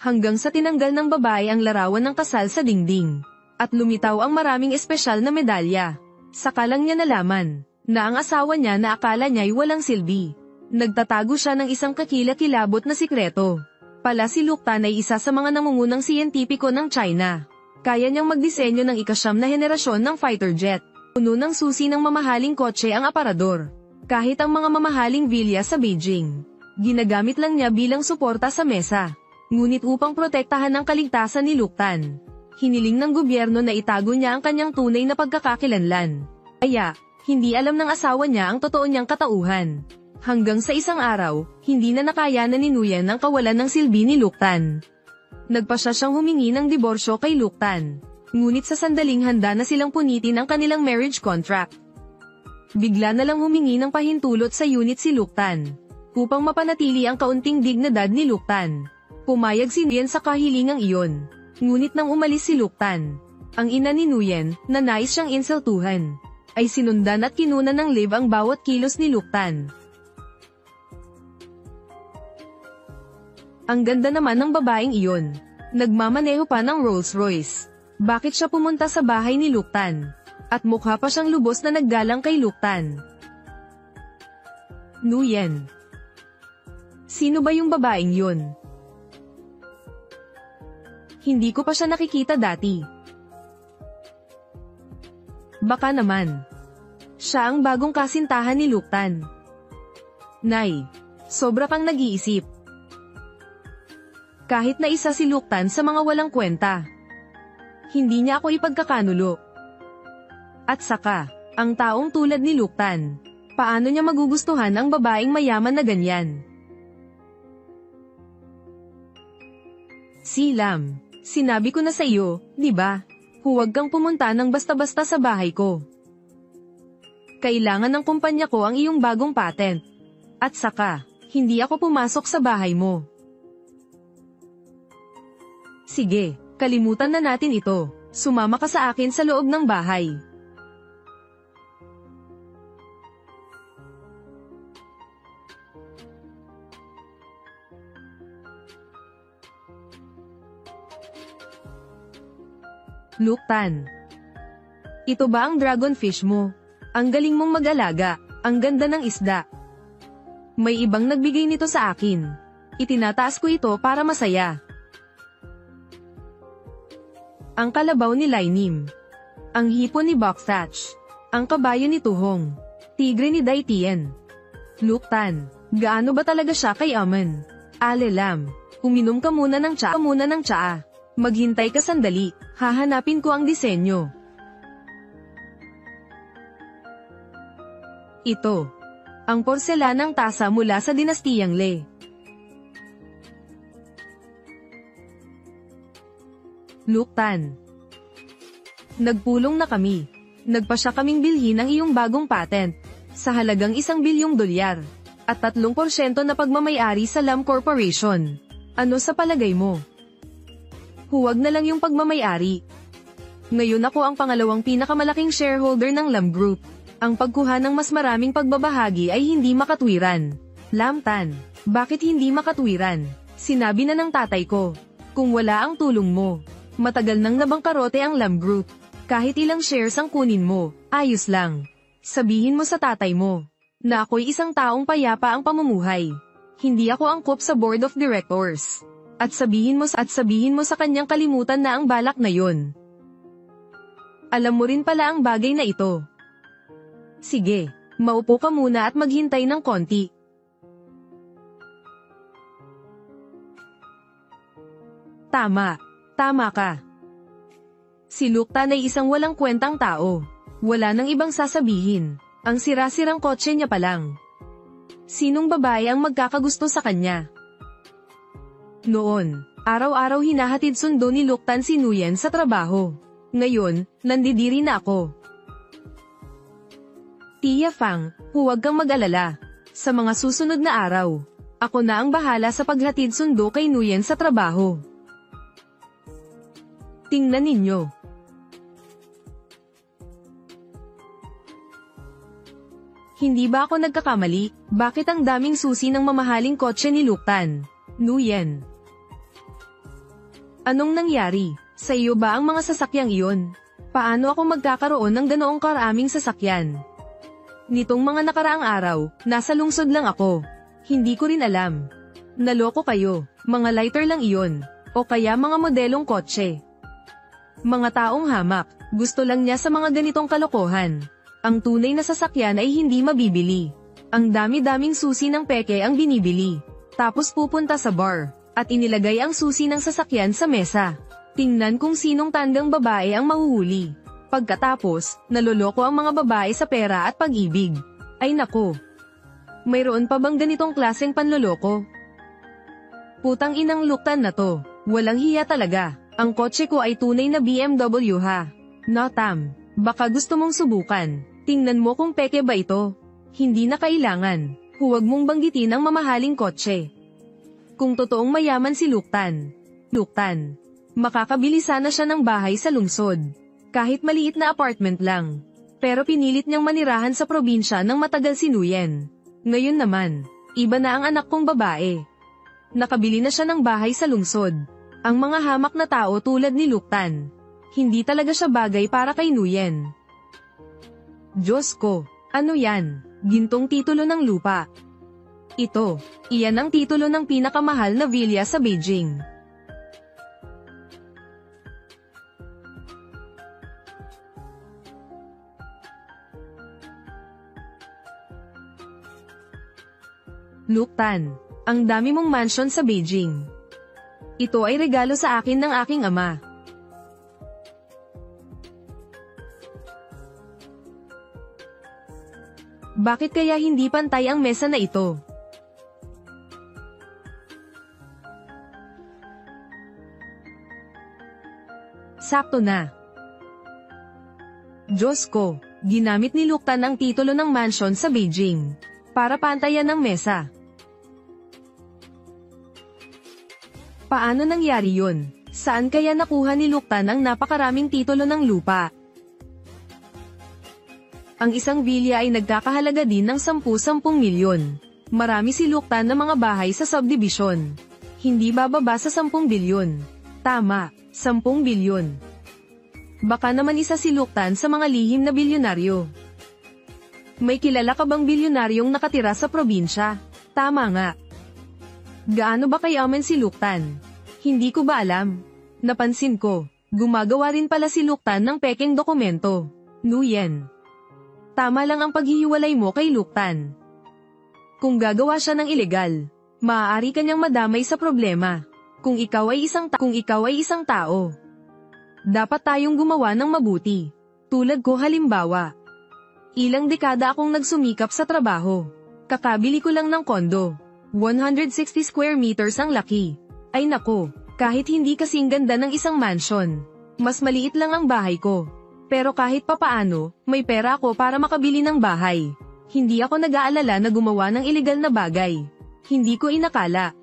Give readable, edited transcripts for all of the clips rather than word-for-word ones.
Hanggang sa tinanggal ng babae ang larawan ng kasal sa dingding. At lumitaw ang maraming espesyal na medalya. Saka lang niya nalaman na ang asawa niya na akala niya'y walang silbi. Nagtatago siya ng isang kakilakilabot na sikreto. Pala si Luke Tan ay isa sa mga nangungunang siyentipiko ng China. Kaya niyang magdisenyo ng ikasyam na henerasyon ng fighter jet. Puno ng susi ng mamahaling kotse ang aparador. Kahit ang mga mamahaling vilya sa Beijing, ginagamit lang niya bilang suporta sa mesa. Ngunit upang protektahan ang kaligtasan ni Luke Tan, hiniling ng gobyerno na itago niya ang kanyang tunay na pagkakakilanlan. Kaya, hindi alam ng asawa niya ang totoo niyang katauhan. Hanggang sa isang araw, hindi na nakayanan ni Nguyen ang kawalan ng silbi ni Luke Tan. Nagpasya siyang humingi ng diborsyo kay Luke Tan. Ngunit sa sandaling handa na silang punitin ang kanilang marriage contract, bigla na lang humingi ng pahintulot sa unit si Luke Tan. Upang mapanatili ang kaunting dignidad ni Luke Tan, pumayag si Nguyen sa kahilingang iyon. Ngunit nang umalis si Luke Tan, ang ina ni Nguyen, na nais siyang insultuhan, ay sinundan at kinunan ng live ang bawat kilos ni Luke Tan. Ang ganda naman ng babaeng iyon. Nagmamaneho pa ng Rolls Royce. Bakit siya pumunta sa bahay ni Luke Tan? At mukha pa siyang lubos na naggalang kay Luke Tan. Nguyen. Sino ba yung babaeng yun? Hindi ko pa siya nakikita dati. Baka naman siya ang bagong kasintahan ni Luke Tan. Nay, sobra kang nag-iisip. Kahit na isa si Luke Tan sa mga walang kwenta, hindi niya ako ipagkakanulo. At saka, ang taong tulad ni Luke Tan, paano niya magugustuhan ang babaeng mayaman na ganyan? Si Lam, sinabi ko na sa iyo, di ba? Huwag kang pumunta ng basta-basta sa bahay ko. Kailangan ng kumpanya ko ang iyong bagong patent. At saka, hindi ako pumasok sa bahay mo. Sige, kalimutan na natin ito. Sumama ka sa akin sa loob ng bahay. Luke Tan. Ito ba ang dragonfish mo? Ang galing mong mag-alaga, ang ganda ng isda. May ibang nagbigay nito sa akin. Itinataas ko ito para masaya. Ang kalabaw ni Lainim. Ang hipon ni Boxatch. Ang kabayo ni Tuhong. Tigre ni Dai Tien. Luke Tan. Gaano ba talaga siya kay Aman? Ale Lam. Uminom ka muna ng tsaa. Maghintay ka sandali. Hahanapin ko ang disenyo. Ito. Ang porselanang tasa mula sa dinastiyang Le. Luke Tan. Nagpulong na kami. Nagpasya kaming bilhin ang iyong bagong patent sa halagang $1 bilyong at 3% na pagmamayari sa Lam Corporation. Ano sa palagay mo? Huwag na lang yung pagmamayari. Ngayon ako ang pangalawang pinakamalaking shareholder ng Lam Group. Ang pagkuha ng mas maraming pagbabahagi ay hindi makatwiran. Lam Tan, bakit hindi makatwiran? Sinabi na ng tatay ko. Kung wala ang tulong mo, matagal nang nabangkarote ang Lam Group. Kahit ilang shares ang kunin mo, ayos lang. Sabihin mo sa tatay mo na ako'y isang taong payapa ang pamumuhay. Hindi ako angkop sa board of directors. At sabihin mo sa kanyang kalimutan na ang balak na yon. Alam mo rin pala ang bagay na ito. Sige, maupo ka muna at maghintay ng konti. Tama ka. Si Luke Tan ay isang walang kwentang tao. Wala nang ibang sasabihin. Ang sira-sirang kotse niya pa lang. Sinong babae ang magkakagusto sa kanya? Noon, araw-araw hinahatid sundo ni Luke Tan si Nguyen sa trabaho. Ngayon, nandidiri na ako. Tia Fang, huwag kang mag-alala. Sa mga susunod na araw, ako na ang bahala sa paghatid sundo kay Nguyen sa trabaho. Tingnan ninyo. Hindi ba ako nagkakamali? Bakit ang daming susi ng mamahaling kotse ni Luke Tan? Nguyen. Anong nangyari? Sa iyo ba ang mga sasakyang iyon? Paano ako magkakaroon ng ganoong karaming sasakyan? Nitong mga nakaraang araw, nasa lungsod lang ako. Hindi ko rin alam. Naloko kayo, mga lighter lang iyon. O kaya mga modelong kotse. Mga taong hamak, gusto lang niya sa mga ganitong kalokohan. Ang tunay na sasakyan ay hindi mabibili. Ang dami-daming susi ng peke ang binibili. Tapos pupunta sa bar, at inilagay ang susi ng sasakyan sa mesa. Tingnan kung sinong tandang babae ang mahuhuli. Pagkatapos, naloloko ang mga babae sa pera at pag-ibig. Ay nako. Mayroon pa bang ganitong klaseng panloloko? Putang inang luktan na to. Walang hiya talaga. Ang kotse ko ay tunay na BMW ha. Notam. Baka gusto mong subukan. Tingnan mo kung peke ba ito. Hindi na kailangan. Huwag mong banggitin ang mamahaling kotse. Kung totoong mayaman si Luktan. Luktan. Makakabili sana siya ng bahay sa lungsod. Kahit maliit na apartment lang. Pero pinilit niyang manirahan sa probinsya ng matagal si Nuyen. Ngayon naman, iba na ang anak kong babae. Nakabili na siya ng bahay sa lungsod. Ang mga hamak na tao tulad ni Luktan. Hindi talaga siya bagay para kay Nuyen. Diyos ko, ano yan? Gintong titulo ng lupa. Iyan ang titulo ng pinakamahal na villa sa Beijing. Luktan, ang dami mong mansion sa Beijing. Ito ay regalo sa akin ng aking ama. Bakit kaya hindi pantay ang mesa na ito? Sakto na. Diyos ko, ginamit ni Luktan ang titulo ng mansion sa Beijing. Para pantayan ng mesa. Paano nangyari yun? Saan kaya nakuha ni Luktan ang napakaraming titulo ng lupa? Ang isang villa ay nagkakahalaga din ng 10-10 milyon. Marami si Luktan na mga bahay sa subdivision. Hindi bababa sa 10 bilyon. Tama, 10 bilyon. Baka naman isa si Luktan sa mga lihim na bilyonaryo. May kilala ka bang bilyonaryong nakatira sa probinsya? Tama nga. Gaano ba kayaman si Luktan? Hindi ko ba alam? Napansin ko, gumagawa rin pala si Luktan ng pekeng dokumento. Nuyen. Tama lang ang paghihiwalay mo kay Luktan. Kung gagawa siya ng ilegal, maaari kanyang madamay sa problema. Kung ikaw ay isang tao, dapat tayong gumawa ng mabuti. Tulad ko halimbawa. Ilang dekada akong nagsumikap sa trabaho. Kakabili ko lang ng kondo. 160 square meters ang laki. Ay nako, kahit hindi kasing ganda ng isang mansion. Mas maliit lang ang bahay ko. Pero kahit papaano, may pera ako para makabili ng bahay. Hindi ako nag-aalala na gumawa ng ilegal na bagay. Hindi ko inakala.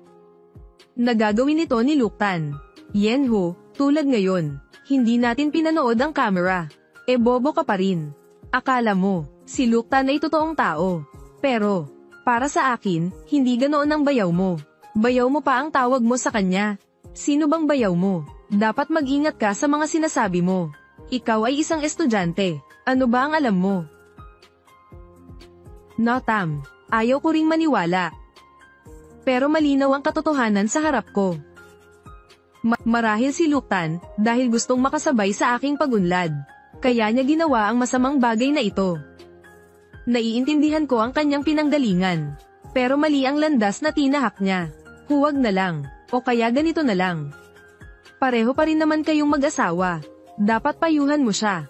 Nagagawin ito ni Luktan. Yenho, tulad ngayon, hindi natin pinanood ang camera. Bobo ka pa rin. Akala mo, si Luktan ay totoong tao. Pero, para sa akin, hindi ganoon ang bayaw mo. Bayaw mo pa ang tawag mo sa kanya. Sino bang bayaw mo? Dapat mag-ingat ka sa mga sinasabi mo. Ikaw ay isang estudyante. Ano ba ang alam mo? Notam, ayaw ko ring maniwala. Pero malinaw ang katotohanan sa harap ko. Marahil si Luktan, dahil gustong makasabay sa aking pagunlad. Kaya niya ginawa ang masamang bagay na ito. Naiintindihan ko ang kanyang pinanggalingan. Pero mali ang landas na tinahak niya. Huwag na lang, o kaya ganito na lang. Pareho pa rin naman kayong mag-asawa. Dapat payuhan mo siya.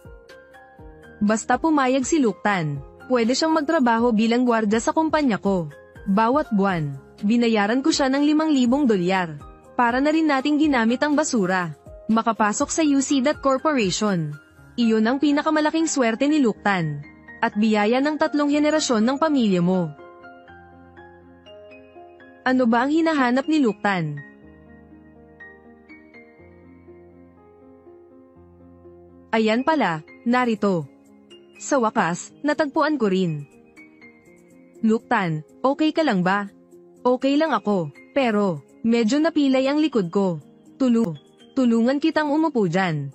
Basta pumayag si Luktan, pwede siyang magtrabaho bilang gwardya sa kumpanya ko. Bawat buwan, binayaran ko siya ng $5,000. Para na rin nating ginamit ang basura. Makapasok sa UC Corporation. Iyon ang pinakamalaking swerte ni Luktan. At biyaya ng 3 henerasyon ng pamilya mo. Ano ba ang hinahanap ni Luktan? Ayan pala, narito. Sa wakas, natagpuan ko rin. Luktan, okay ka lang ba? Okay lang ako, pero, medyo napilay ang likod ko. Tulungan kitang umupo dyan.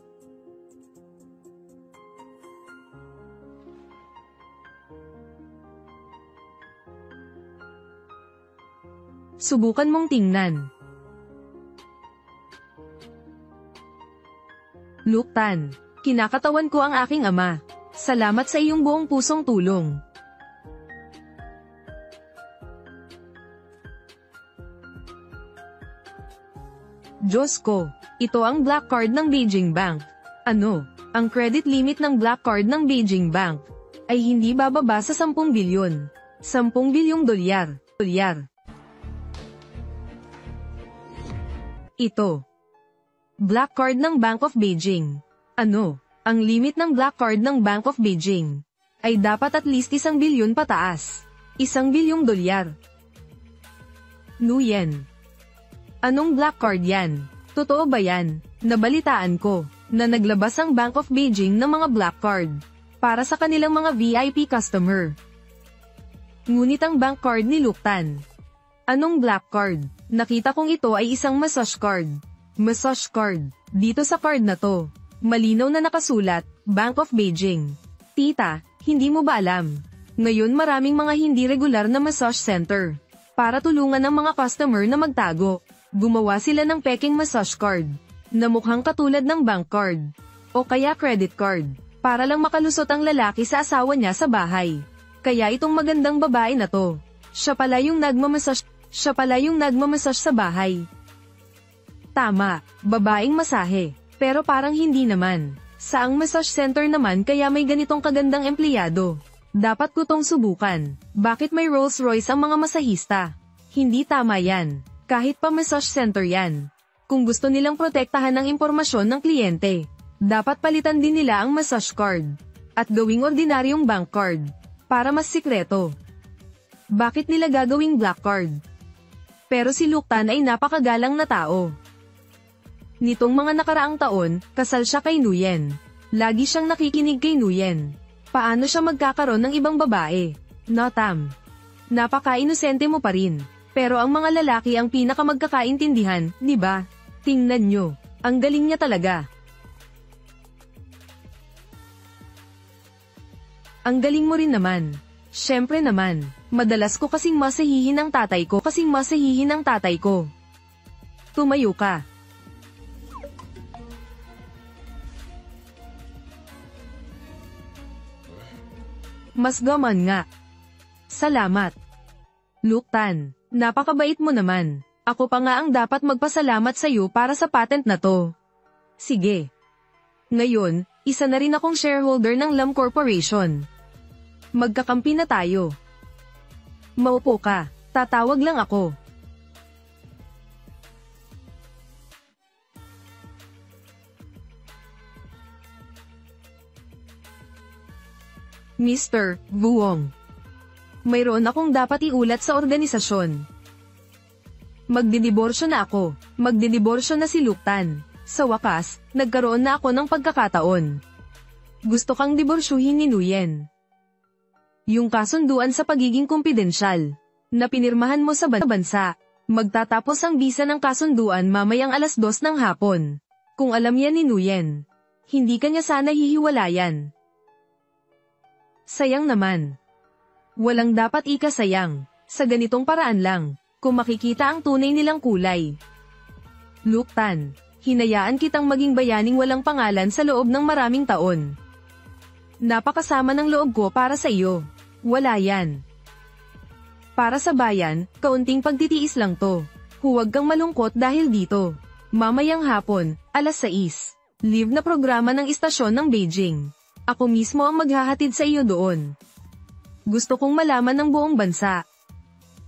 Subukan mong tingnan. Luktan, kinakatawan ko ang aking ama. Salamat sa iyong buong pusong tulong. Diyos ko, ito ang black card ng Beijing Bank. Ano, ang credit limit ng black card ng Beijing Bank ay hindi bababa sa 10 bilyon. 10 bilyong dolyar. Ito. Black card ng Bank of Beijing. Ano, ang limit ng black card ng Bank of Beijing ay dapat at least 1 bilyon pataas. 1 bilyong dolyar. Nguyen. Anong black card yan? Totoo ba yan? Nabalitaan ko na naglabas ang Bank of Beijing ng mga black card para sa kanilang mga VIP customer. Ngunit ang bank card ni Luktan. Anong black card? Nakita kong ito ay isang massage card. Massage card. Dito sa card na to, malinaw na nakasulat, Bank of Beijing. Tita, hindi mo ba alam? Ngayon maraming mga hindi regular na massage center. Para tulungan ang mga customer na magtago, gumawa sila ng peking massage card, na mukhang katulad ng bank card, o kaya credit card, para lang makalusot ang lalaki sa asawa niya sa bahay. Kaya itong magandang babae na to, siya pala yung nagmamassage sa bahay. Tama, babaeng masahe, pero parang hindi naman. Saang massage center naman kaya may ganitong kagandang empleyado? Dapat ko tong subukan. Bakit may Rolls Royce ang mga masahista? Hindi tama yan. Kahit pa massage center yan. Kung gusto nilang protektahan ang impormasyon ng kliyente, dapat palitan din nila ang massage card at gawing ordinaryong bank card para mas sikreto. Bakit nila gagawing black card? Pero si Luktan ay napakagalang na tao. Nitong mga nakaraang taon, kasal siya kay Nguyen. Lagi siyang nakikinig kay Nguyen. Paano siya magkakaroon ng ibang babae? Notam. Napaka-inosente mo pa rin. Pero ang mga lalaki ang pinakamagkakaintindihan, di ba? Tingnan nyo. Ang galing niya talaga. Ang galing mo rin naman. Syempre naman. Madalas ko kasing masahihin ang tatay ko. Tumayo ka. Mas gaman nga. Salamat. Luktan, napakabait mo naman. Ako pa nga ang dapat magpasalamat sa iyo para sa patent na to. Sige. Ngayon, isa na rin akong shareholder ng Lam Corporation. Magkakampi na tayo. Maupo ka, tatawag lang ako. Mr. Vuong. Mayroon akong dapat iulat sa organisasyon. Magdidiborsyo na ako. Magdidiborsyo na si Luktan. Sa wakas, nagkaroon na ako ng pagkakataon. Gusto kang diborsyuhin ni Nguyen. Yung kasunduan sa pagiging kumpidensyal na pinirmahan mo sa bansa. Magtatapos ang bisa ng kasunduan mamayang 2:00 ng hapon. Kung alam yan ni Nguyen, hindi kanya sana hihiwalayan. Sayang naman. Walang dapat ikasayang. Sa ganitong paraan lang, kung makikita ang tunay nilang kulay. Luktan, hinayaan kitang maging bayaning walang pangalan sa loob ng maraming taon. Napakasama ng loob ko para sa iyo. Wala yan. Para sa bayan, kaunting pagtitiis lang to. Huwag kang malungkot dahil dito. Mamayang hapon, 6:00, live na programa ng istasyon ng Beijing. Ako mismo ang maghahatid sa iyo doon. Gusto kong malaman ng buong bansa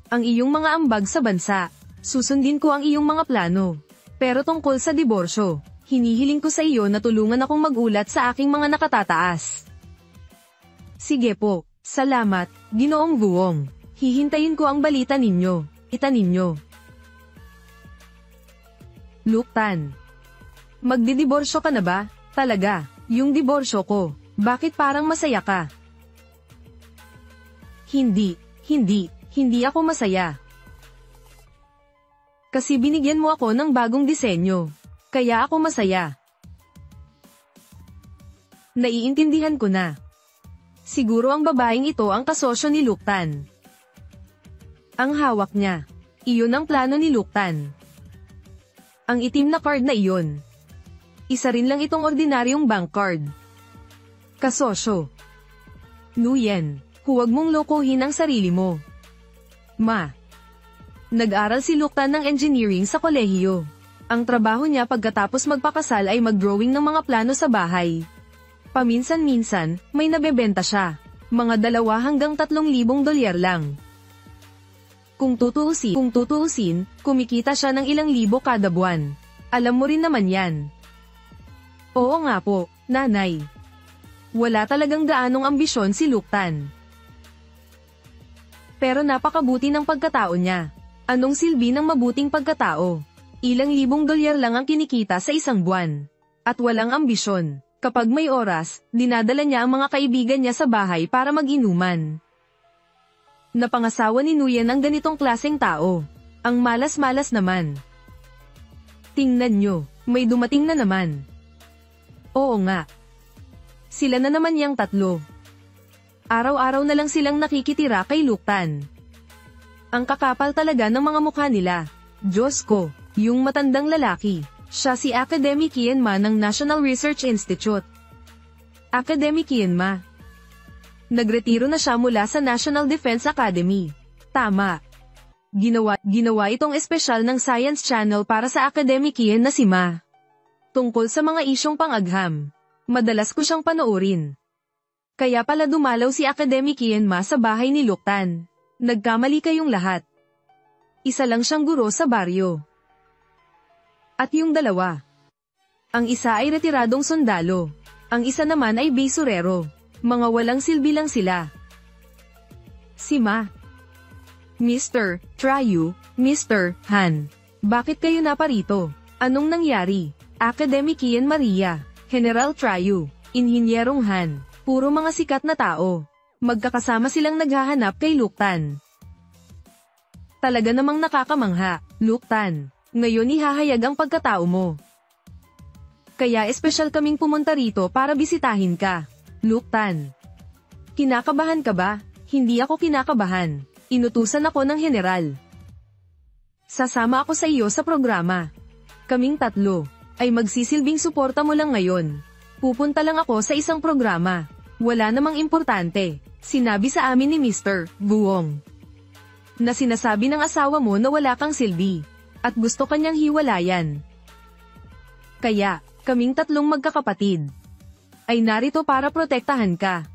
ang iyong mga ambag sa bansa. Susundin ko ang iyong mga plano. Pero tungkol sa diborsyo, hinihiling ko sa iyo na tulungan akong magulat sa aking mga nakatataas. Sige po, salamat, Ginoong Vuong. Hihintayin ko ang balita ninyo. Ninyo. Luktan. Magdidiborsyo ka na ba? Talaga, yung diborsyo ko. Bakit parang masaya ka? Hindi ako masaya. Kasi binigyan mo ako ng bagong disenyo. Kaya ako masaya. Naiintindihan ko na. Siguro ang babaeng ito ang kasosyo ni Luktan. Ang hawak niya. Iyon ang plano ni Luktan. Ang itim na card na iyon. Isa rin lang itong ordinaryong bank card. Kasosyo. Nguyen, huwag mong lokohin ang sarili mo. Ma. Nag-aral si Luktan ng engineering sa kolehiyo. Ang trabaho niya pagkatapos magpakasal ay mag-drawing ng mga plano sa bahay. Paminsan-minsan, may nabebenta siya. Mga 2 hanggang 3,000 dolyar lang. Kung tutuusin, kumikita siya ng ilang libo kada buwan. Alam mo rin naman yan. Oo nga po, nanay. Wala talagang gaanong ambisyon si Luktan. Pero napakabuti ng pagkatao niya. Anong silbi ng mabuting pagkatao? Ilang libong dolyar lang ang kinikita sa isang buwan. At walang ambisyon. Kapag may oras, dinadala niya ang mga kaibigan niya sa bahay para mag-inuman. Napangasawa ni Nguyen ang ganitong klaseng tao. Ang malas-malas naman. Tingnan nyo, may dumating na naman. Oo nga. Sila na naman yang 3. Araw-araw na lang silang nakikitira kay Luktan. Ang kakapal talaga ng mga mukha nila. Diyos ko, yung matandang lalaki. Siya si Academic Ian Ma ng National Research Institute. Academic Ian Ma. Nagretiro na siya mula sa National Defense Academy. Tama. Ginawa itong espesyal ng Science Channel para sa Academic Ian na si Ma. Tungkol sa mga isyong pang-agham. Madalas ko siyang panoorin. Kaya pala dumalaw si Academic Ian Ma sa bahay ni Luktan. Nagkamali kayong lahat. Isa lang siyang guro sa baryo. At yung 2. Ang isa ay retiradong sundalo. Ang isa naman ay basurero. Mga walang silbi lang sila. Si Ma. Mr. Trayu, Mr. Han. Bakit kayo naparito? Anong nangyari? Academic Ian Maria, General Trayu, Inhinyerong Han. Puro mga sikat na tao. Magkakasama silang naghahanap kay Luktan. Talaga namang nakakamangha, Luktan. Ngayon ihahayag ang pagkatao mo. Kaya espesyal kaming pumunta rito para bisitahin ka, Luktan. Kinakabahan ka ba? Hindi ako kinakabahan. Inutusan ako ng general. Sasama ako sa iyo sa programa. Kaming 3 ay magsisilbing suporta mo lang ngayon. Pupunta lang ako sa isang programa. Wala namang importante, sinabi sa amin ni Mr. Buong. Na sinasabi ng asawa mo na wala kang silbi. At gusto kanyang hiwalayan. Kaya, kaming 3 magkakapatid ay narito para protektahan ka.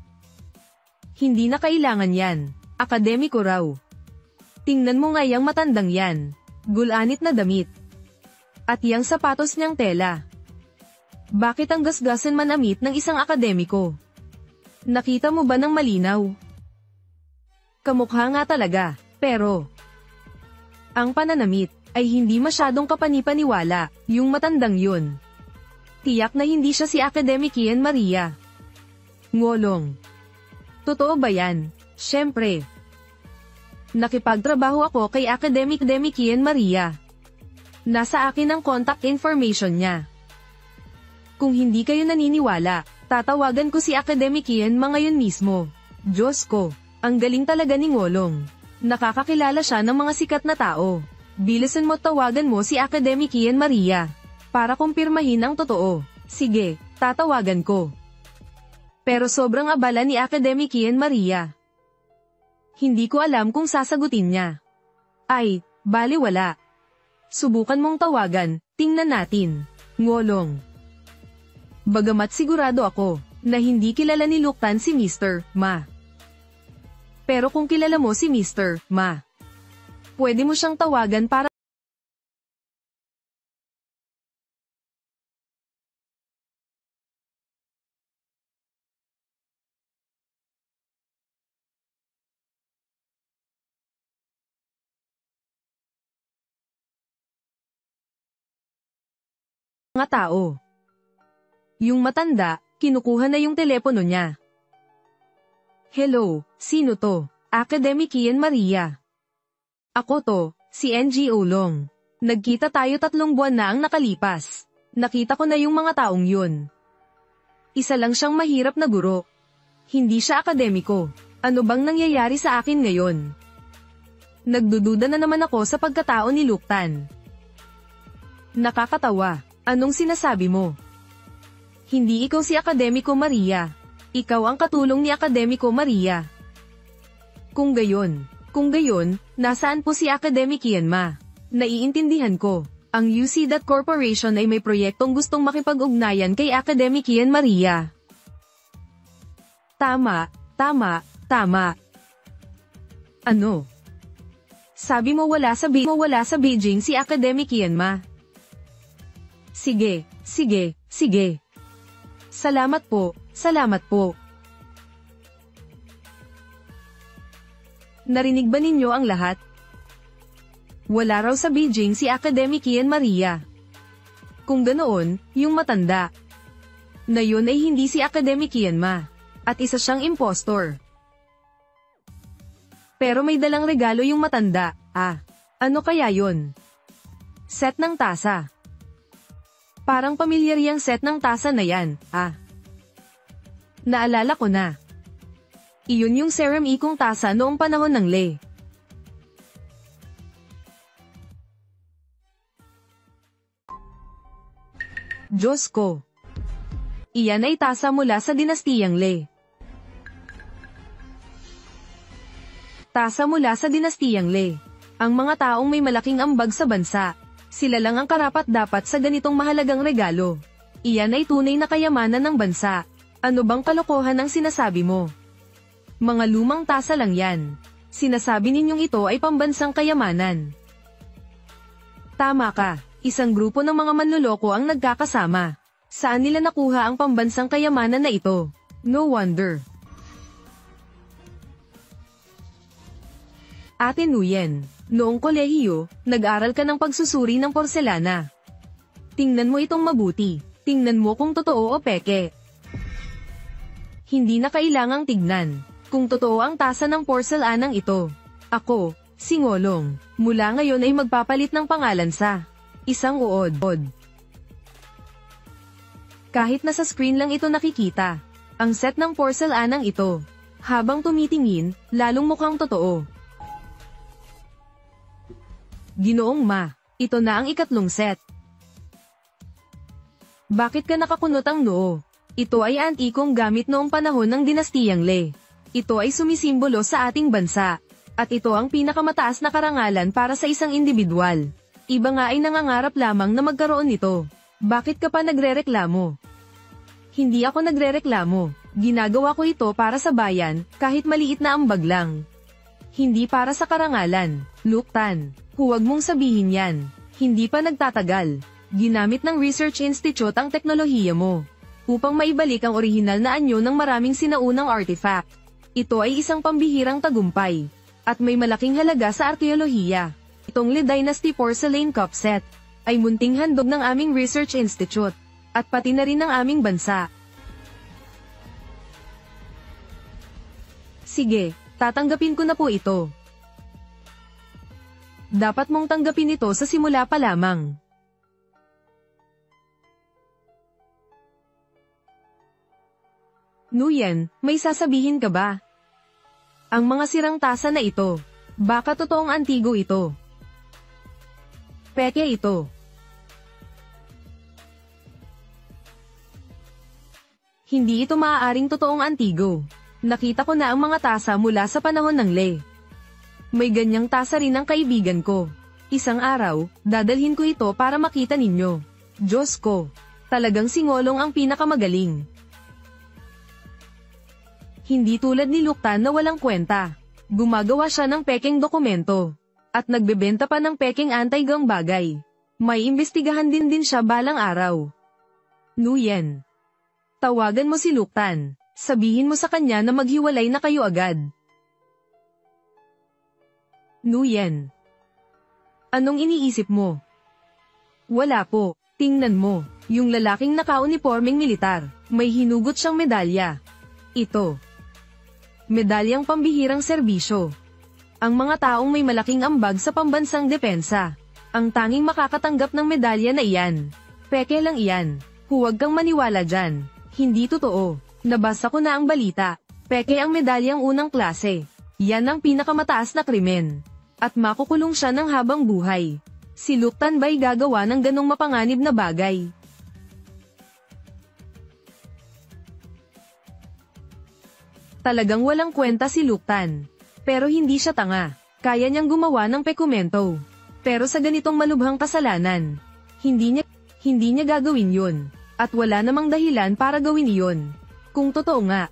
Hindi na kailangan yan. Akademiko raw. Tingnan mo nga yang matandang yan. Gulanit na damit. At yang sapatos niyang tela. Bakit ang gasgasan manamit ng isang akademiko? Nakita mo ba ng malinaw? Kamukha nga talaga, pero ang pananamit ay hindi masyadong kapanipaniwala, yung matandang yun. Tiyak na hindi siya si Academic Ian Maria. Ngolong. Totoo ba yan? Siyempre. Nakipagtrabaho ako kay Academic Ian Maria. Nasa akin ang contact information niya. Kung hindi kayo naniniwala, tatawagan ko si Academic Ian Ma ngayon mismo. Diyos ko, ang galing talaga ni Ngolong. Nakakakilala siya ng mga sikat na tao. Bilisan mo tawagan mo si Academic Ian Maria. Para kumpirmahin ang totoo. Sige, tatawagan ko. Pero sobrang abala ni Academic Ian Maria. Hindi ko alam kung sasagutin niya. Ay, baliwala. Subukan mong tawagan, tingnan natin. Ngolong. Bagamat sigurado ako, na hindi kilala ni Luktan si Mr. Ma. Pero kung kilala mo si Mr. Ma, pwede mo siyang tawagan para mga tao. Yung matanda, kinukuha na yung telepono niya. Hello, sino to? Academic Ian Maria. Ako to, si NGO Long. Nagkita tayo 3 buwan na ang nakalipas. Nakita ko na yung mga taong yun. Isa lang siyang mahirap na guro. Hindi siya akademiko. Ano bang nangyayari sa akin ngayon? Nagdududa na naman ako sa pagkatao ni Luktan. Nakakatawa. Anong sinasabi mo? Hindi ikaw si Akademiko Maria. Ikaw ang katulong ni Akademiko Maria. Kung gayon, nasaan po si Academic Yanma? Naiintindihan ko. Ang UC Corporation ay may proyektong gustong makipag-ugnayan kay Academic Yan Maria. Tama. Ano? Sabi mo wala sa Beijing si Academic Yanma. Sige. Salamat po. Narinig ba ninyo ang lahat? Wala raw sa Beijing si Academic Yan Maria. Kung ganoon, yung matanda na yun ay hindi si Academic Yanma. At isa siyang impostor. Pero may dalang regalo yung matanda. Ano kaya yun? Set ng tasa. Parang pamilyar yung set ng tasa na yan. Naalala ko na. Iyon yung ceramic kong tasa noong panahon ng Le. Diyos ko. Iyan ay tasa mula sa dinastiyang Le. Tasa mula sa dinastiyang Le. Ang mga taong may malaking ambag sa bansa. Sila lang ang karapat-dapat sa ganitong mahalagang regalo. Iyan ay tunay na kayamanan ng bansa. Ano bang kalokohan ang sinasabi mo? Mga lumang tasa lang yan. Sinasabi ninyong ito ay pambansang kayamanan. Tama ka. Isang grupo ng mga manloloko ang nagkakasama. Saan nila nakuha ang pambansang kayamanan na ito? No wonder. Ate Nguyen, noong kolehiyo, nag-aral ka ng pagsusuri ng porselana. Tingnan mo itong mabuti. Tingnan mo kung totoo o peke. Hindi na kailangang tignan kung totoo ang tasa ng porselanang ito. Ako, si Ngolong, mula ngayon ay magpapalit ng pangalan sa isang uod. Kahit nasa screen lang ito nakikita, ang set ng porselanang ito. Habang tumitingin, lalong mukhang totoo. Ginoong Ma, ito na ang ikatlong set. Bakit ka nakakunot ang noo? Ito ay antikong gamit noong panahon ng dinastiyang Le. Ito ay sumisimbolo sa ating bansa. At ito ang pinakamataas na karangalan para sa isang individual. Iba nga ay nangangarap lamang na magkaroon nito. Bakit ka pa nagrereklamo? Hindi ako nagrereklamo. Ginagawa ko ito para sa bayan, kahit maliit na ambag lang. Hindi para sa karangalan. Luktan, huwag mong sabihin yan. Hindi pa nagtatagal. Ginamit ng Research Institute ang teknolohiya mo upang maibalik ang orihinal na anyo ng maraming sinaunang artifact. Ito ay isang pambihirang tagumpay at may malaking halaga sa arkeolohiya. Itong Le Dynasty Porcelain Cup Set ay munting handog ng aming Research Institute at pati na rin ng aming bansa. Sige, tatanggapin ko na po ito. Dapat mong tanggapin ito sa simula pa lamang. Nguyen, may sasabihin ka ba? Ang mga sirang tasa na ito, baka totoong antigo ito. Peke ito. Hindi ito maaaring totoong antigo. Nakita ko na ang mga tasa mula sa panahon ng Le. May ganyang tasa rin ang kaibigan ko. Isang araw, dadalhin ko ito para makita ninyo. Diyos ko, talagang si Ngolong ang pinakamagaling. Hindi tulad ni Luktan na walang kwenta. Gumagawa siya ng pekeng dokumento. At nagbebenta pa ng pekeng anti-gang bagay. May imbestigahan din siya balang araw. Nguyen, tawagan mo si Luktan. Sabihin mo sa kanya na maghiwalay na kayo agad. Nguyen, anong iniisip mo? Wala po. Tingnan mo, yung lalaking naka-uniformeng militar, may hinugot siyang medalya. Ito. Medalyang pambihirang serbisyo. Ang mga taong may malaking ambag sa pambansang depensa, ang tanging makakatanggap ng medalya na iyan. Peke lang iyan. Huwag kang maniwala dyan. Hindi totoo. Nabasa ko na ang balita. Peke ang medalyang unang klase. Yan ang pinakamataas na krimen. At makukulong siya ng habang buhay. Si Luktan ba'y gagawa ng ganong mapanganib na bagay? Talagang walang kwenta si Luktan. Pero hindi siya tanga. Kaya niyang gumawa ng pekomento. Pero sa ganitong malubhang kasalanan, hindi niya gagawin yun. At wala namang dahilan para gawin iyon. Kung totoo nga.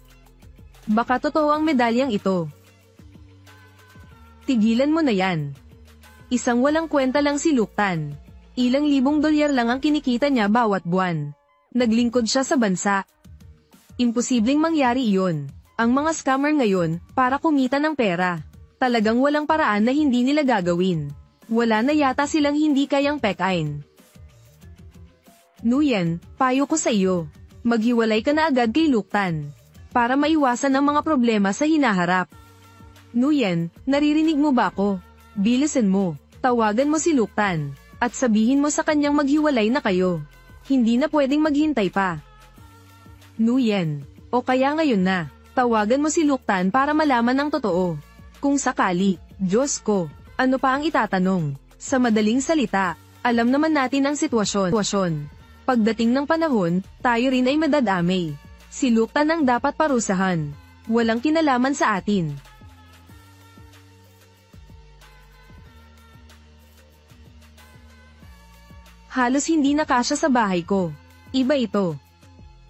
Baka totoo ang medalyang ito. Tigilan mo na yan. Isang walang kwenta lang si Luktan. Ilang libong dolyar lang ang kinikita niya bawat buwan. Naglingkod siya sa bansa. Imposibleng mangyari iyon. Ang mga scammer ngayon, para kumita ng pera. Talagang walang paraan na hindi nila gagawin. Wala na yata silang hindi kayang pekain. Nguyen, payo ko sa iyo. Maghiwalay ka na agad kay Luktan. Para maiwasan ang mga problema sa hinaharap. Nguyen, naririnig mo ba ako? Bilisan mo. Tawagan mo si Luktan. At sabihin mo sa kanyang maghiwalay na kayo. Hindi na pwedeng maghintay pa. Nguyen, o kaya ngayon na. Tawagan mo si Luktan para malaman ang totoo. Kung sakali, Diyos ko, ano pa ang itatanong? Sa madaling salita, alam naman natin ang sitwasyon. Pagdating ng panahon, tayo rin ay madadamay. Si Luktan ang dapat parusahan. Walang kinalaman sa atin. Halos hindi na kasya sa bahay ko. Iba ito.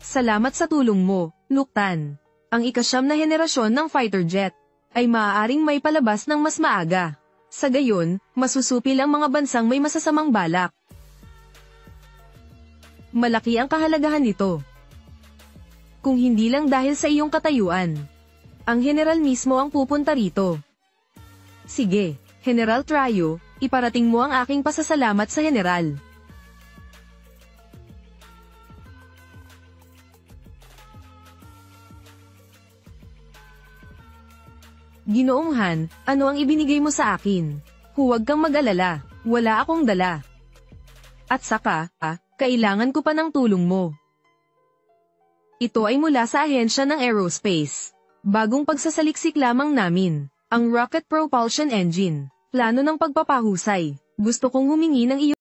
Salamat sa tulong mo, Luktan. Ang ikasyam na henerasyon ng fighter jet ay maaaring may palabas ng mas maaga. Sa gayon, masusupil ang mga bansang may masasamang balak. Malaki ang kahalagahan nito. Kung hindi lang dahil sa iyong katayuan. Ang general mismo ang pupunta rito. Sige, General Trayo, iparating mo ang aking pasasalamat sa general. Ginoong Han, ano ang ibinigay mo sa akin? Huwag kang mag-alala, wala akong dala. At saka, kailangan ko pa ng tulong mo. Ito ay mula sa ahensya ng aerospace. Bagong pagsasaliksik lamang namin, ang rocket propulsion engine. Plano ng pagpapahusay. Gusto kong humingi ng iyo.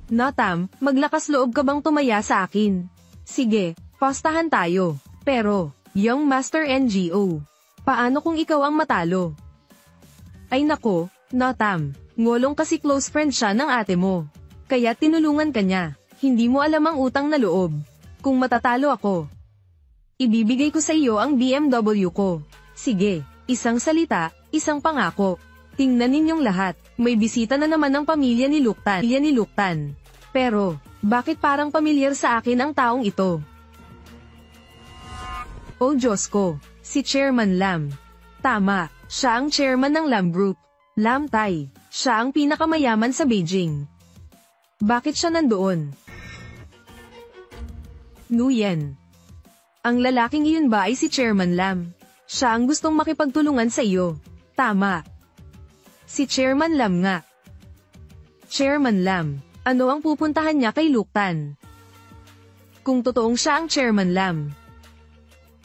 Natam, maglakas loob ka bang tumaya sa akin? Sige, postahan tayo. Pero, Young Master NGO, paano kung ikaw ang matalo? Ay nako, Natam, ngolong kasi close friend siya ng ate mo. Kaya tinulungan ka niya. Hindi mo alam ang utang na loob. Kung matatalo ako, ibibigay ko sa iyo ang BMW ko. Sige, isang salita, isang pangako. Tingnan ninyong lahat, may bisita na naman ng pamilya ni Luktan. Pero, bakit parang pamilyar sa akin ang taong ito? Oh Diyos ko, si Chairman Lam. Tama, siya ang chairman ng Lam Group. Lam Tai, siya ang pinakamayaman sa Beijing. Bakit siya nandoon? Nguyen. Ang lalaking iyon ba ay si Chairman Lam? Siya ang gustong makipagtulungan sa iyo. Tama. Si Chairman Lam nga. Chairman Lam, ano ang pupuntahan niya kay Luktan? Kung totoong siya ang Chairman Lam,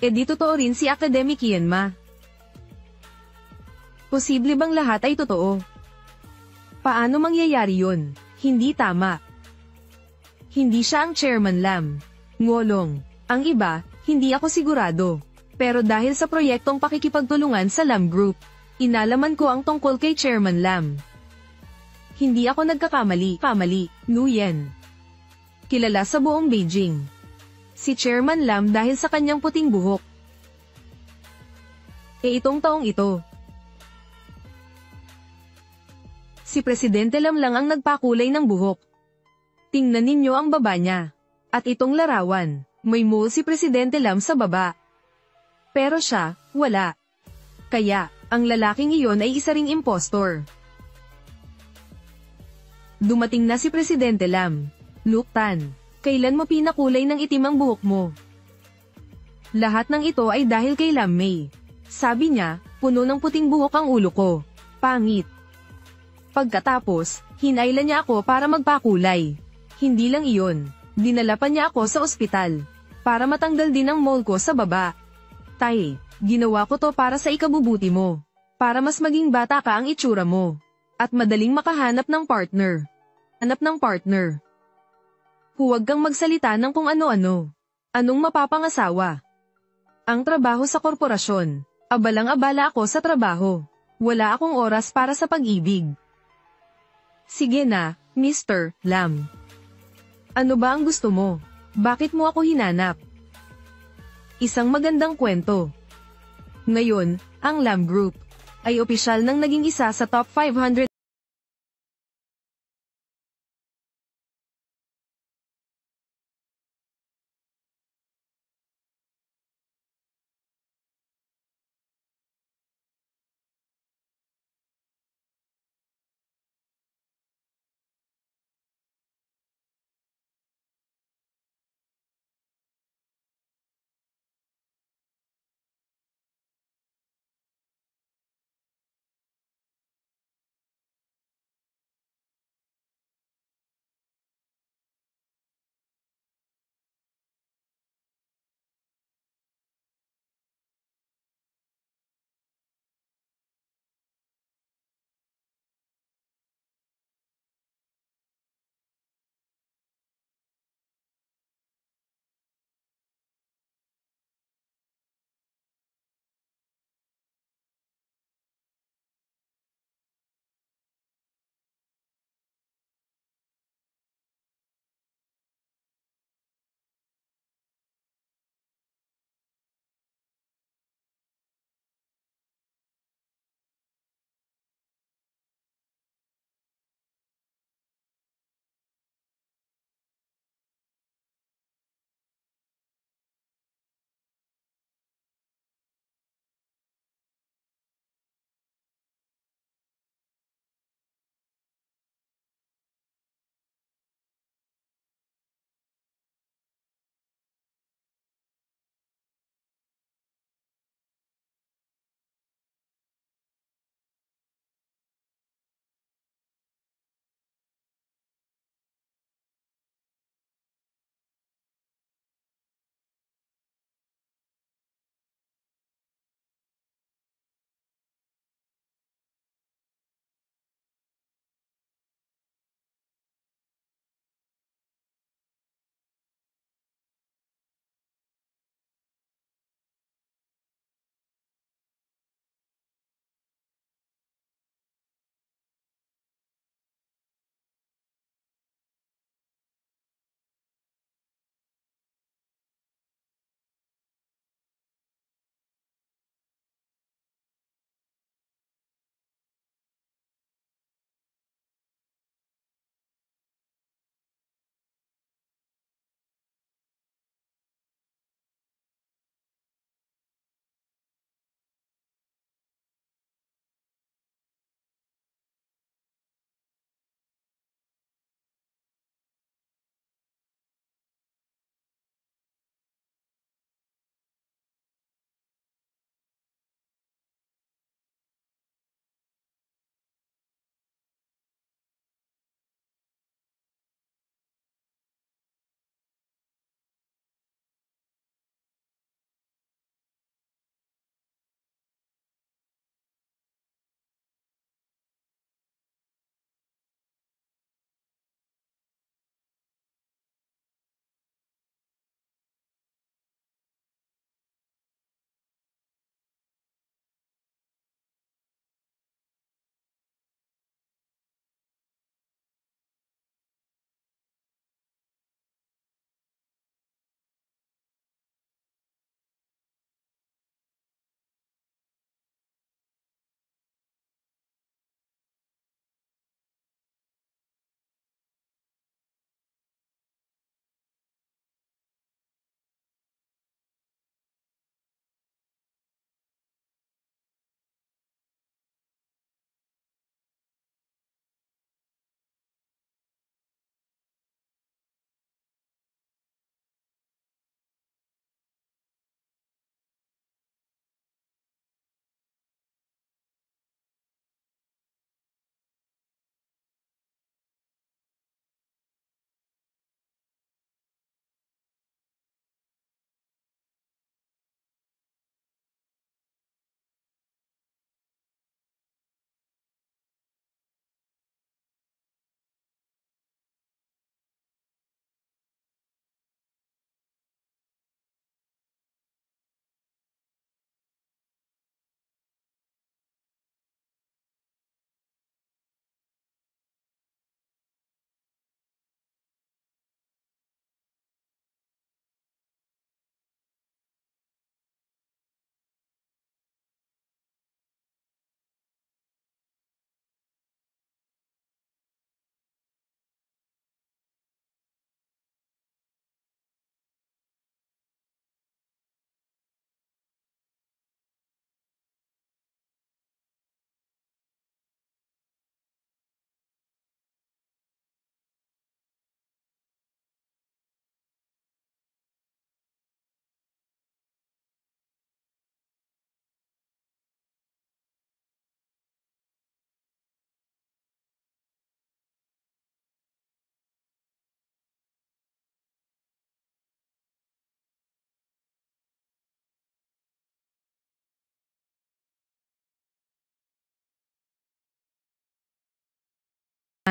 di totoo rin si Academic Yanma. Posible bang lahat ay totoo? Paano mangyayari yun? Hindi tama. Hindi siya ang Chairman Lam. Ngolong. Ang iba, hindi ako sigurado. Pero dahil sa proyektong pakikipagtulungan sa Lam Group, inalaman ko ang tungkol kay Chairman Lam. Hindi ako nagkakamali. Nguyen. Kilala sa buong Beijing. Si Chairman Lam dahil sa kanyang puting buhok. Itong taong ito, si Presidente Lam lang ang nagpakulay ng buhok. Tingnan ninyo ang baba niya. At itong larawan, may mole si Presidente Lam sa baba. Pero siya, wala. Kaya, ang lalaking iyon ay isa ring impostor. Dumating na si Presidente Lam. Luktan, kailan mo pinakulay ng itim ang buhok mo? Lahat ng ito ay dahil kay Lam Mei. Sabi niya, puno ng puting buhok ang ulo ko. Pangit. Pagkatapos, hinailan niya ako para magpakulay. Hindi lang iyon, dinala pa niya ako sa ospital. Para matanggal din ang mole ko sa baba. Tay, ginawa ko to para sa ikabubuti mo. Para mas maging bata ka ang itsura mo. At madaling makahanap ng partner. Huwag kang magsalita ng kung ano-ano. Anong mapapangasawa? Ang trabaho sa korporasyon. Abalang-abala ako sa trabaho. Wala akong oras para sa pag-ibig. Sige na, Mr. Lam. Ano ba ang gusto mo? Bakit mo ako hinanap? Isang magandang kwento. Ngayon, ang Lam Group ay opisyal nang naging isa sa top 500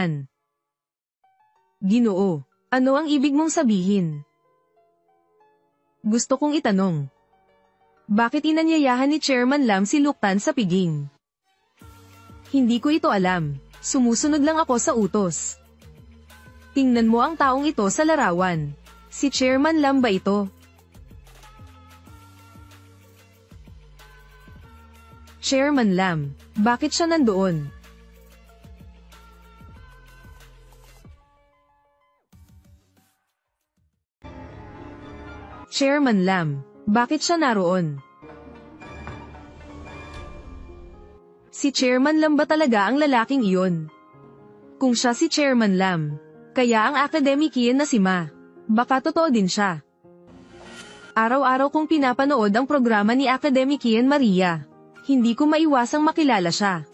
naman. Ginoo, ano ang ibig mong sabihin? Gusto kong itanong. Bakit inanyayahan ni Chairman Lam si Luktan sa piging? Hindi ko ito alam. Sumusunod lang ako sa utos. Tingnan mo ang taong ito sa larawan. Si Chairman Lam ba ito? Chairman Lam, bakit siya nandoon? Chairman Lam, bakit siya naroon? Si Chairman Lam ba talaga ang lalaking iyon? Kung siya si Chairman Lam, kaya ang akademikian na si Ma, baka totoo din siya. Araw-araw kong pinapanood ang programa ni Akademikian Maria. Hindi ko maiwasang makilala siya.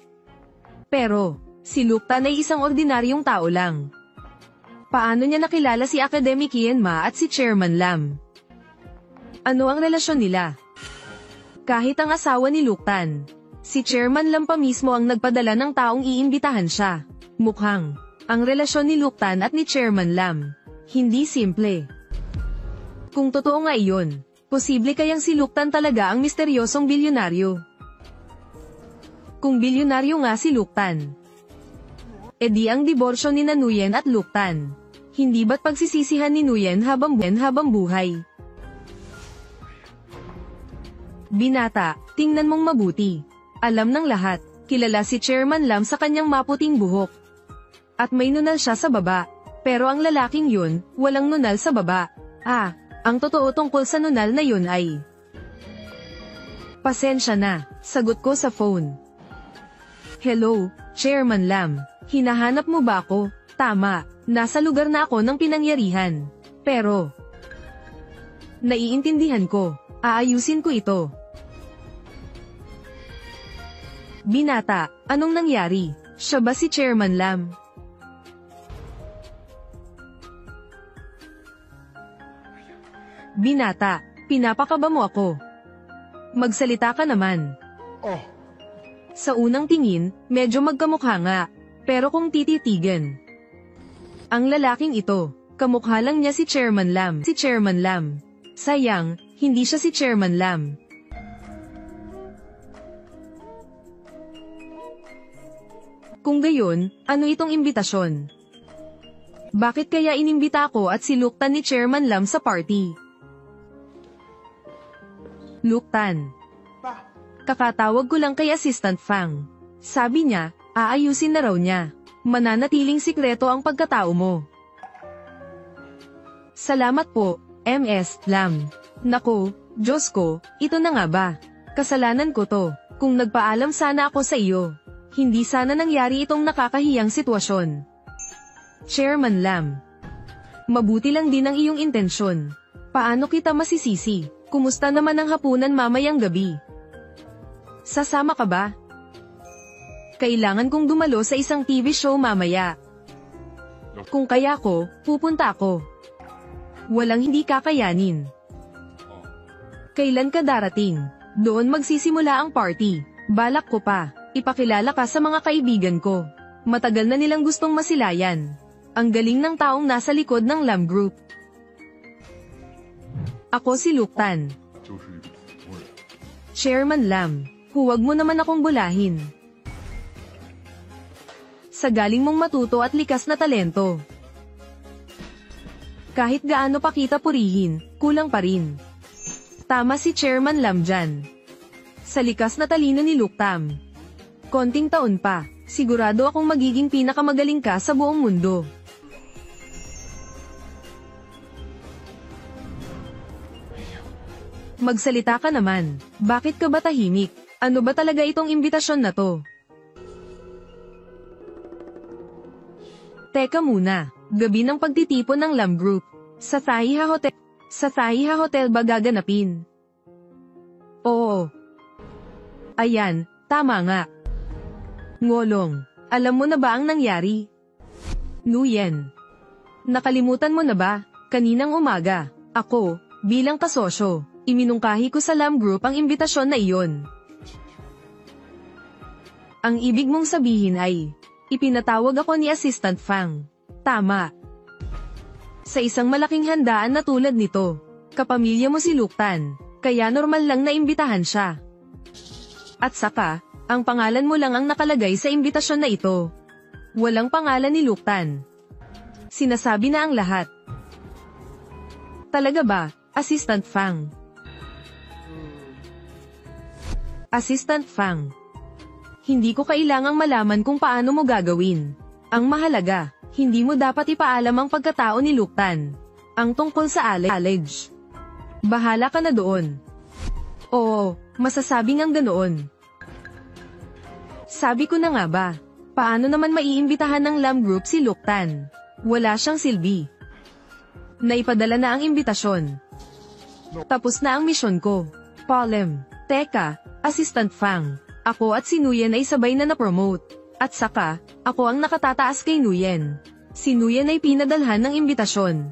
Pero, si Luktan ay isang ordinaryong tao lang. Paano niya nakilala si Akademikian Ma at si Chairman Lam? Ano ang relasyon nila? Kahit ang asawa ni Luktan, si Chairman Lam pa mismo ang nagpadala ng taong iimbitahan siya. Mukhang, ang relasyon ni Luktan at ni Chairman Lam, hindi simple. Kung totoo nga iyon, posible kayang si Luktan talaga ang misteryosong bilyonaryo. Kung bilyonaryo nga si Luktan, edi ang diborsyo ni Nuyen at Luktan, hindi ba't pagsisisihan ni Nuyen habang buhay? Binata, tingnan mong mabuti. Alam ng lahat, kilala si Chairman Lam sa kanyang maputing buhok. At may nunal siya sa baba, pero ang lalaking yun, walang nunal sa baba. Ang totoo tungkol sa nunal na yun ay... Pasensya na, sagot ko sa phone. Hello, Chairman Lam, hinahanap mo ba ako? Tama, nasa lugar na ako ng pinangyarihan. Pero... Naiintindihan ko, aayusin ko ito. Binata, anong nangyari? Siya ba si Chairman Lam? Binata, pinapakaba mo ako. Magsalita ka naman. Sa unang tingin, medyo magkamukha nga. Pero kung tititigan, ang lalaking ito, kamukha lang niya si Chairman Lam. Si Chairman Lam. Sayang, hindi siya si Chairman Lam. Kung gayon, ano itong imbitasyon? Bakit kaya inimbita ako at si Luktan ni Chairman Lam sa party? Luktan. Kakatawag ko lang kay Assistant Fang. Sabi niya, aayusin na raw niya. Mananatiling sikreto ang pagkatao mo. Salamat po, MS Lam. Naku, Diyos ko, ito na nga ba? Kasalanan ko to. Kung nagpaalam sana ako sa iyo, hindi sana nangyari itong nakakahiyang sitwasyon. Chairman Lam. Mabuti lang din ang iyong intensyon. Paano kita masisisi? Kumusta naman ang hapunan mamayang gabi? Sasama ka ba? Kailangan kong dumalo sa isang TV show mamaya. Kung kaya ko, pupunta ako. Walang hindi kakayanin. Kailan ka darating? Doon magsisimula ang party. Balak ko pa, ipakilala ka sa mga kaibigan ko. Matagal na nilang gustong masilayan. Ang galing ng taong nasa likod ng Lam Group. Ako si Luktan. Chairman Lam, huwag mo naman akong bulahin. Sa galing mong matuto at likas na talento. Kahit gaano pa kita purihin, kulang pa rin. Tama si Chairman Lam dyan. Sa likas na talino ni Luktam. Konting taon pa, sigurado akong magiging pinakamagaling ka sa buong mundo. Magsalita ka naman. Bakit ka ba tahimik? Ano ba talaga itong imbitasyon na to? Teka muna. Gabi ng pagtitipon ng Lam Group. Sa Thaia Hotel ba gaganapin? Oo. Ayan, tama nga. Ngolong, alam mo na ba ang nangyari? Nuyen. Nakalimutan mo na ba? Kaninang umaga, ako, bilang kasosyo, iminungkahi ko sa Lam Group ang imbitasyon na iyon. Ang ibig mong sabihin ay, Ipinatawag ako ni Assistant Fang. Tama. Sa isang malaking handaan na tulad nito, kapamilya mo si Luktan, kaya normal lang na imbitahan siya. At saka, ang pangalan mo lang ang nakalagay sa imbitasyon na ito. Walang pangalan ni Luktan. Sinasabi na ang lahat. Talaga ba, Assistant Fang? Assistant Fang. Hindi ko kailangang malaman kung paano mo gagawin. Ang mahalaga, hindi mo dapat ipaalam ang pagkatao ni Luktan. Ang tungkol sa allege. Bahala ka na doon. Oo, masasabing ang ganoon. Sabi ko na nga ba, paano naman maiimbitahan ng Lam Group si Luktan? Wala siyang silbi. Naipadala na ang imbitasyon. Tapos na ang misyon ko. Palem. Teka, Assistant Fang. Ako at si Nguyen ay sabay na na-promote. At saka, ako ang nakatataas kay Nguyen. Si Nguyen ay pinadalhan ng imbitasyon.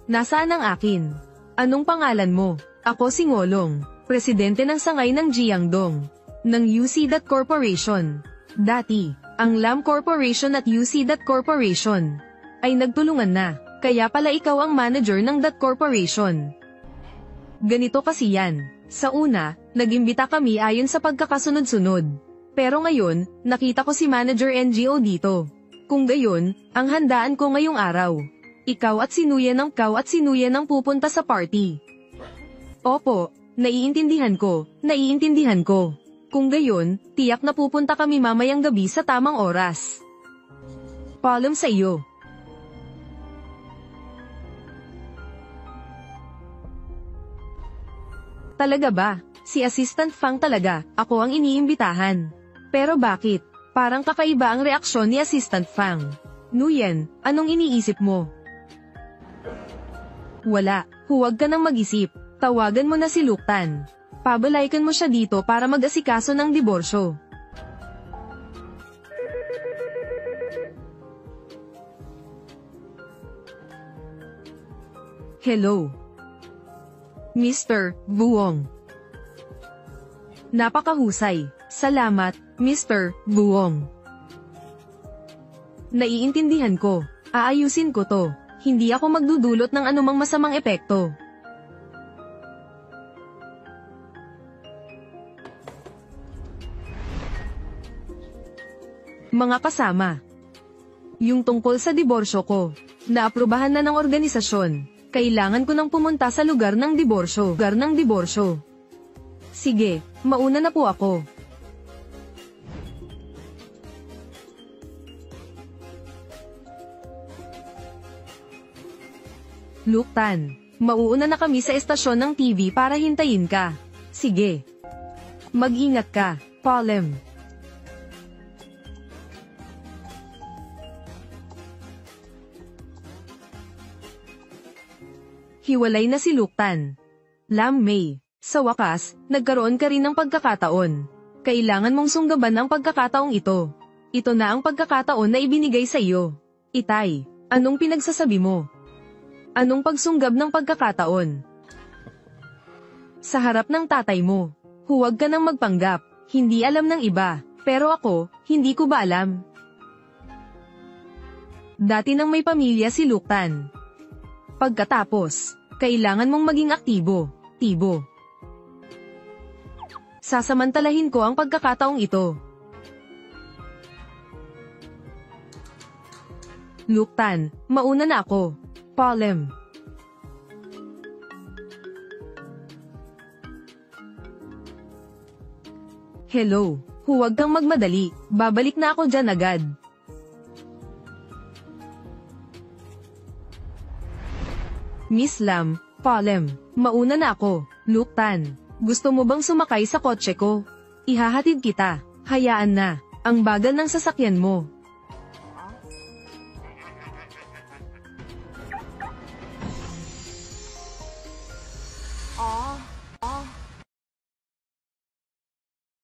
Nasaan ang akin? Anong pangalan mo? Ako si Ngolong, presidente ng sangay ng Jiangdong, ng UC That Corporation. Dati, ang Lam Corporation at UC That Corporation ay nagtulungan na, kaya pala ikaw ang manager ng That Corporation. Ganito kasi yan. Sa una, nag-imbita kami ayon sa pagkakasunod-sunod. Pero ngayon, nakita ko si Manager NGO dito. Kung gayon, ang handaan ko ngayong araw. Ikaw at sinuyan ang pupunta sa party. Opo, naiintindihan ko. Kung gayon, tiyak na pupunta kami mamayang gabi sa tamang oras. Paalam sa iyo. Talaga ba? Si Assistant Fang talaga, ako ang iniimbitahan. Pero bakit? Parang kakaiba ang reaksyon ni Assistant Fang. Nguyen, anong iniisip mo? Wala, huwag ka nang mag-isip. Tawagan mo na si Luktan. Pabalaykan mo siya dito para mag-asikaso ng diborsyo. Hello. Mr. Vuong. Napakahusay. Salamat, Mr. Vuong. Naiintindihan ko. Aayusin ko to. Hindi ako magdudulot ng anumang masamang epekto. Mga kasama. Yung tungkol sa diborsyo ko, naaprubahan na ng organisasyon. Kailangan ko nang pumunta sa lugar ng diborsyo. Sige, mauna na po ako. Luktan, mauuna na kami sa estasyon ng TV para hintayin ka. Sige. Mag-ingat ka, Palem. Hiwalay na si Luktan. Lam Mei, sa wakas, nagkaroon ka rin ng pagkakataon. Kailangan mong sunggaban ang pagkakataong ito. Ito na ang pagkakataon na ibinigay sa iyo. Itay, anong pinagsasabi mo? Anong pagsunggab ng pagkakataon? Sa harap ng tatay mo, huwag ka nang magpanggap. Hindi alam ng iba, pero ako, hindi ko ba alam? Dati nang may pamilya si Luktan. Pagkatapos, kailangan mong maging aktibo. Sasamantalahin ko ang pagkakataong ito. Luktan, mauna na ako. Palem. Hello, huwag kang magmadali, babalik na ako dyan agad. Miss Lam, Palem, mauna na ako. Luktan, gusto mo bang sumakay sa kotse ko? Ihahatid kita, hayaan na, ang bagal ng sasakyan mo.